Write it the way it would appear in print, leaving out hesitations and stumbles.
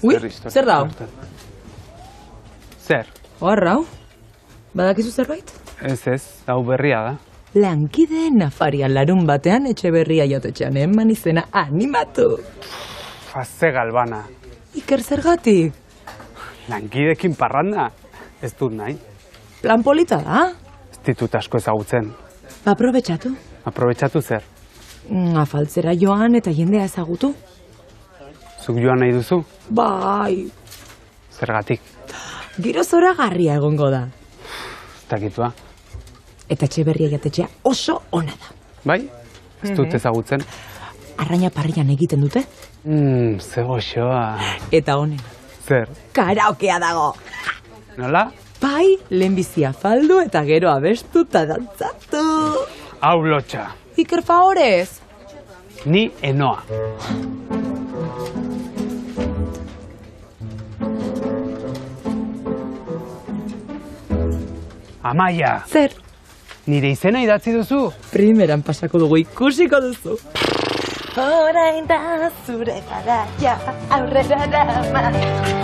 Ui, zer da hau? Zer? Oharra hau? Badakizu zerbait? Ez, hau berria da. Lankideen afarian larun batean etxe berria jatetxean eman izena animatu. Ze galbana. Iker zergatik? Lankidekin parranda? Ez dut nahi. Plan polita da? Ez ditut asko ezagutzen. Aprobetxatu. Aprobetxatu zer? Afaltzera joan eta jendea ezagutu. Zuk joan nahi duzu? Bai. Zergatik? Giro zoragarria egongo da. Ez dakitua. Eta etxe berria jatetxea oso ona da. Bai? Ez dut ezagutzen. Arraina parrian egiten dute. Ze goxoa. Eta honen. Zer? Karaokea dago. Nola? Bai, lehenbizia faldu eta gero abestu eta dantzatu. Hau lotxa. Iker favorez. Ni enoa. Amaia. Zer? Nire izena idatzi duzu? Primeran pasako dugu ikusiko duzu. Orain da zure garaia aurrera dama.